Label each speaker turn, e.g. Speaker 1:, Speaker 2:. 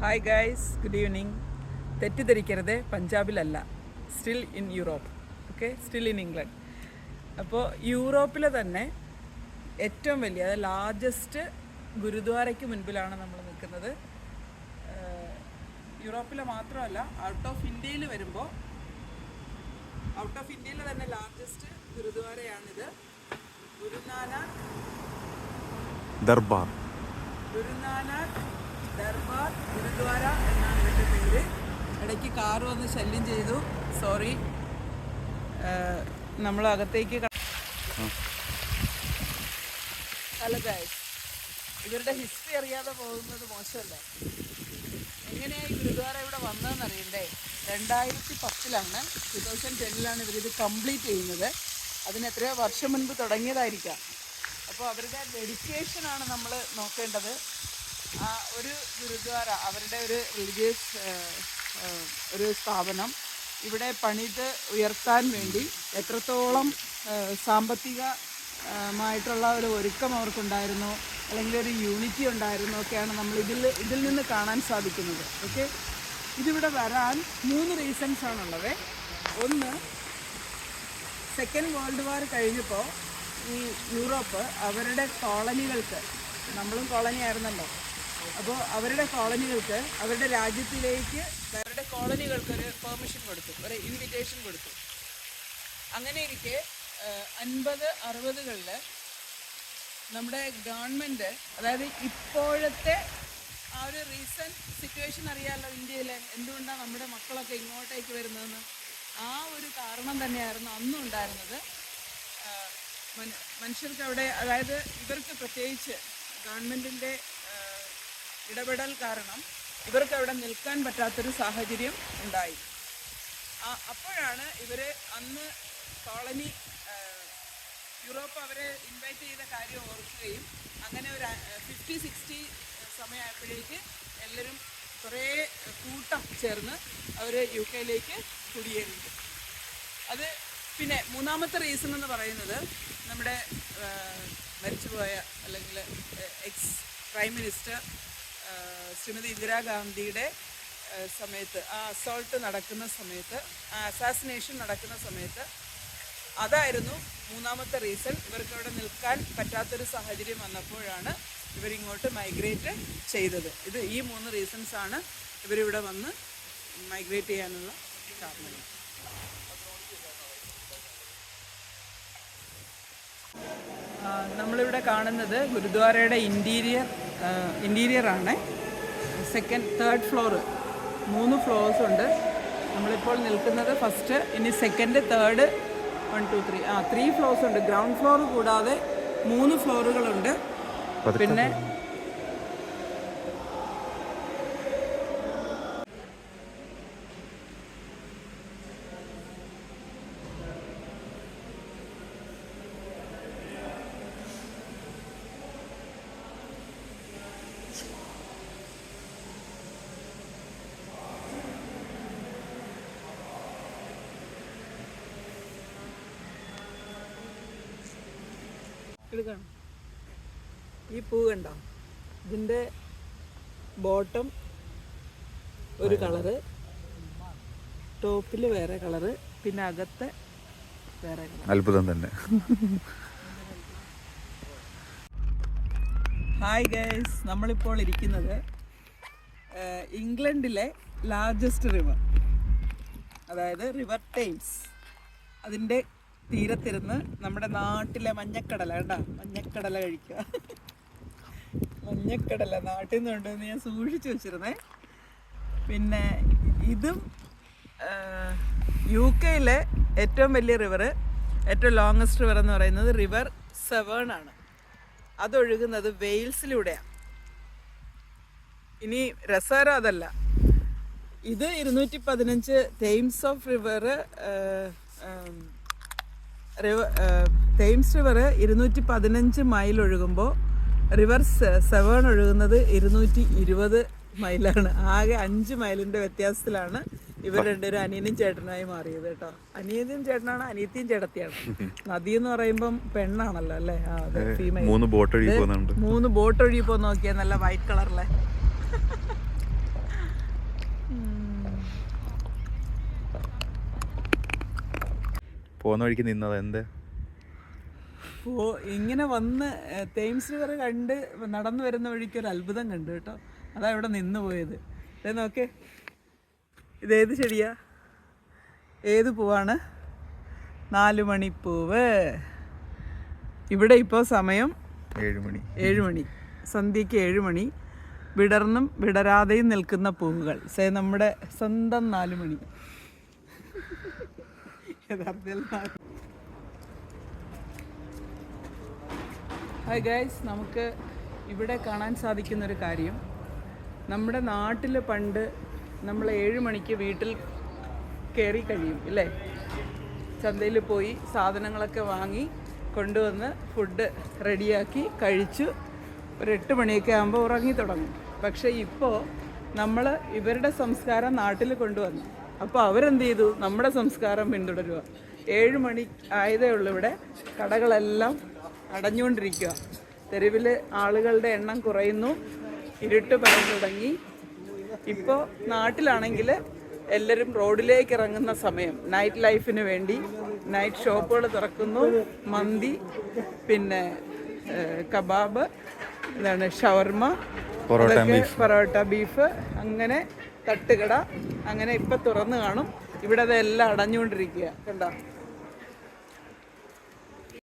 Speaker 1: Hi guys, good evening. തെറ്റിദ്ധരിക്കരുത്, പഞ്ചാബിലല്ല, still in Europe. Okay, still in England. അപ്പോൾ യൂറോപ്പിലെ തന്നെ ഏറ്റവും വലിയ ലാർജസ്റ്റ് ഗുരുദ്വാരയ്ക്ക് മുൻപിലാണ് നമ്മൾ നിൽക്കുന്നത്. യൂറോപ്പിലെ മാത്രമല്ല, ഔട്ട് ഓഫ് ഇന്ത്യയിൽ വരുമ്പോൾ ഔട്ട് ഓഫ് ഇന്ത്യയിലെ തന്നെ ലാർജസ്റ്റ് ഗുരുദ്വാരയാണിത്. ഗുരുനാനാക്ക്
Speaker 2: ദർബാർ ഗുരുദ്വാര എന്നാണ് ഇതിൻ്റെ പേര്. ഇടയ്ക്ക് കാറ് വന്ന് ശല്യം ചെയ്തു, സോറി. നമ്മൾ അകത്തേക്ക് ഹലോ ഗൈസ്, ഇവരുടെ ഹിസ്റ്ററി അറിയാതെ പോകുന്നത് മോശമല്ലേ? എങ്ങനെയാണ് ഈ ഗുരുദ്വാര ഇവിടെ വന്നതെന്ന് അറിയണ്ടേ? 2010-ലാണ് 2010-ലാണ് ഇവരിത് കംപ്ലീറ്റ് ചെയ്യുന്നത്. അതിന് എത്രയോ വർഷം മുൻപ് തുടങ്ങിയതായിരിക്കാം. അപ്പോൾ അവരുടെ ഡെഡിക്കേഷനാണ് നമ്മൾ നോക്കേണ്ടത്. ഒരു ഗുരുദ്വാര, അവരുടെ ഒരു റിലീജിയസ് ഒരു സ്ഥാപനം ഇവിടെ പണിത് ഉയർത്താൻ വേണ്ടി എത്രത്തോളം സാമ്പത്തികമായിട്ടുള്ള ഒരു ഒരുക്കം അവർക്കുണ്ടായിരുന്നു, അല്ലെങ്കിൽ ഒരു യൂണിറ്റി ഉണ്ടായിരുന്നു ഒക്കെയാണ് നമ്മൾ ഇതിൽ നിന്ന് കാണാൻ സാധിക്കുന്നത്. ഓക്കെ, ഇതിവിടെ വരാൻ 3 റീസൺസ് ആണുള്ളത്. ഒന്ന്, സെക്കൻഡ് വേൾഡ് വാർ കഴിഞ്ഞപ്പോൾ ഈ യൂറോപ്പ് അവരുടെ കോളനികൾക്ക്, നമ്മളും കോളനി ആയിരുന്നല്ലോ, അപ്പോൾ അവരുടെ കോളനികൾക്ക്, അവരുടെ രാജ്യത്തിലേക്ക് അവരുടെ കോളനികൾക്ക് ഒരു പെർമിഷൻ കൊടുത്തു, ഒരു ഇൻവിറ്റേഷൻ കൊടുത്തു. അങ്ങനെ ഇരിക്കെ 50-60കളിൽ നമ്മുടെ ഗവൺമെൻറ്, അതായത് ഇപ്പോഴത്തെ ആ ഒരു റീസെൻറ്റ് സിറ്റുവേഷൻ അറിയാമല്ലോ ഇന്ത്യയിലെ, എന്തുകൊണ്ടാണ് നമ്മുടെ മക്കളൊക്കെ ഇങ്ങോട്ടേക്ക് വരുന്നതെന്ന്. ആ ഒരു കാരണം തന്നെയായിരുന്നു അന്നും ഉണ്ടായിരുന്നത്. മനുഷ്യർക്ക് അവിടെ, അതായത് ഇവർക്ക് പ്രത്യേകിച്ച് ഗവൺമെൻറ്റിൻ്റെ ഇടപെടൽ കാരണം ഇവർക്ക് അവിടെ നിൽക്കാൻ പറ്റാത്തൊരു സാഹചര്യം ഉണ്ടായി. അപ്പോഴാണ് ഇവർ അന്ന് കോളനി യൂറോപ്പ് അവരെ ഇൻവൈറ്റ് ചെയ്ത കാര്യം ഓർക്കുകയും അങ്ങനെ ഒരു 50-60 സമയമായപ്പോഴേക്ക് എല്ലാവരും കുറേ കൂട്ടം ചേർന്ന് അവർ UK കുടിയേറിയത്. അത് പിന്നെ മൂന്നാമത്തെ റീസൺ എന്ന് പറയുന്നത്, നമ്മുടെ മരിച്ചുപോയ അല്ലെങ്കിൽ എക്സ് പ്രൈം മിനിസ്റ്റർ ശ്രീമതി ഇന്ദിരാഗാന്ധിയുടെ സമയത്ത്, ആ അസോൾട്ട് നടക്കുന്ന സമയത്ത്, ആ അസാസിനേഷൻ നടക്കുന്ന സമയത്ത്, അതായിരുന്നു മൂന്നാമത്തെ റീസൺ. ഇവർക്ക് അവിടെ നിൽക്കാൻ പറ്റാത്തൊരു സാഹചര്യം വന്നപ്പോഴാണ് ഇവരിങ്ങോട്ട് മൈഗ്രേറ്റ് ചെയ്തത്. ഈ 3 റീസൺസാണ് ഇവരിവിടെ വന്ന് മൈഗ്രേറ്റ് ചെയ്യാനുള്ള കാരണം. നമ്മളിവിടെ കാണുന്നത് ഗുരുദ്വാരയുടെ ഇൻറ്റീരിയറാണ്. തേർഡ് ഫ്ലോറ്, 3 ഫ്ലോർസ് ഉണ്ട്. നമ്മളിപ്പോൾ നിൽക്കുന്നത് ഫസ്റ്റ്, ഇനി സെക്കൻഡ്, തേർഡ്, 1 2 3 3 ഫ്ലോർസ് ഉണ്ട്. ഗ്രൗണ്ട് ഫ്ലോർ കൂടാതെ 3 ഫ്ലോറുകളുണ്ട്. പിന്നെ ഈ പൂ കണ്ടോ? ഇതിൻ്റെ ബോട്ടം ഒരു കളറ്, ടോപ്പിൽ വേറെ കളറ്, പിന്നെ അകത്തെ വേറെ കളർ. അത്ഭുതം തന്നെ.
Speaker 1: ഹായ് ഗൈസ്, നമ്മളിപ്പോൾ ഇരിക്കുന്നത് ഇംഗ്ലണ്ടിലെ ലാർജസ്റ്റ് റിവർ, അതായത് റിവർ തേംസ്, അതിൻ്റെ തീരത്തിരുന്ന് നമ്മുടെ നാട്ടിലെ മഞ്ഞക്കടല, കേട്ടോ, മഞ്ഞക്കടല കഴിക്കുക. മഞ്ഞക്കടല നാട്ടിൽ നിന്ന് കൊണ്ടുവന്ന് ഞാൻ സൂക്ഷിച്ചു വെച്ചിരുന്നേ. പിന്നെ ഇതും UK-യിലെ ഏറ്റവും വലിയ റിവർ, ഏറ്റവും ലോങ്ങസ്റ്റ് റിവർ എന്ന് പറയുന്നത് റിവർ സെവേൺ ആണ്. അതൊഴുകുന്നത് വെയിൽസിലൂടെയാണ്. ഇനി രസകരം അതല്ല, ഇത് 215 Thames of river, Thames river 215 mile ഒഴുകുമ്പോൾ റിവർ സെവേൺ ഒഴുകുന്നത് 220 മൈലാണ്. ആകെ 5 മൈലിൻ്റെ വ്യത്യാസത്തിലാണ് ഇവർ രണ്ടുപേരും അനിയനും ചേട്ടനായി മാറിയത്, കേട്ടോ. അനിയനും ചേട്ടനാണ്, അനിയത്തിയും ചേട്ടത്തിയാണ്. നദി എന്ന് പറയുമ്പം പെണ്ണാണല്ലോ, അല്ലേ? ഫീമെയിൽ.
Speaker 2: 3 ബോട്ട് ഒഴുകി പോകുന്നുണ്ട്.
Speaker 1: 3 ബോട്ട് ഒഴുകി പോകുന്ന നോക്കിയാൽ നല്ല വൈറ്റ് കളറിലെ
Speaker 3: പോകുന്ന വഴിക്ക് നിന്നത് എന്ത്?
Speaker 1: ഇങ്ങനെ വന്ന് തേംസ് റിവർ കണ്ട് നടന്നു വരുന്ന വഴിക്ക് ഒരു അത്ഭുതം കണ്ടു കേട്ടോ. അതാ ഇവിടെ നിന്ന് പോയത്. ഇതേ നോക്കേ, ഇതേത് ചെടിയാ, ഏത് പൂവാണ്? 4 മണിപ്പൂവ്. ഇവിടെ ഇപ്പോൾ സമയം 7 മണി, സന്ധ്യയ്ക്ക് 7 മണി. വിടർന്നും വിടരാതെയും നിൽക്കുന്ന പൂവുകൾ. നമ്മുടെ സ്വന്തം 4 മണി. യഥാർത്ഥത്തിൽ ഹായ് ഗൈസ്, നമുക്ക് ഇവിടെ കാണാൻ സാധിക്കുന്നൊരു കാര്യം, നമ്മുടെ നാട്ടിൽ പണ്ട് നമ്മൾ 7 മണിക്ക് വീട്ടിൽ കയറി കഴിയും ഇല്ലേ? ചന്തയിൽ പോയി സാധനങ്ങളൊക്കെ വാങ്ങി കൊണ്ടുവന്ന് ഫുഡ് റെഡിയാക്കി കഴിച്ചു ഒരു 8 മണിയൊക്കെ ആകുമ്പോൾ ഉറങ്ങി തുടങ്ങും. പക്ഷേ ഇപ്പോൾ നമ്മൾ ഇവരുടെ സംസ്കാരം നാട്ടിൽ കൊണ്ടുവന്നു. അപ്പോൾ അവരെന്ത് ചെയ്തു? നമ്മുടെ സംസ്കാരം പിന്തുടരുക. 7 മണി ആയതേ ഉള്ളൂ, ഇവിടെ കടകളെല്ലാം അടഞ്ഞുകൊണ്ടിരിക്കുക. തെരുവിൽ ആളുകളുടെ എണ്ണം കുറയുന്നു, ഇരുട്ട് പരന്നു തുടങ്ങി. ഇപ്പോൾ നാട്ടിലാണെങ്കിൽ എല്ലാവരും റോഡിലേക്ക് ഇറങ്ങുന്ന സമയം, നൈറ്റ് ലൈഫിന് വേണ്ടി നൈറ്റ് ഷോപ്പുകൾ തുറക്കുന്നു. മന്തി, പിന്നെ കബാബ്, എന്താണ് ഷവർമ, പൊറോട്ട, ബീഫ്, അങ്ങനെ തട്ടുകട, അങ്ങനെ ഇപ്പം തുറന്നു കാണും. ഇവിടെ അതെല്ലാം അടഞ്ഞുകൊണ്ടിരിക്കുക. കണ്ടോ?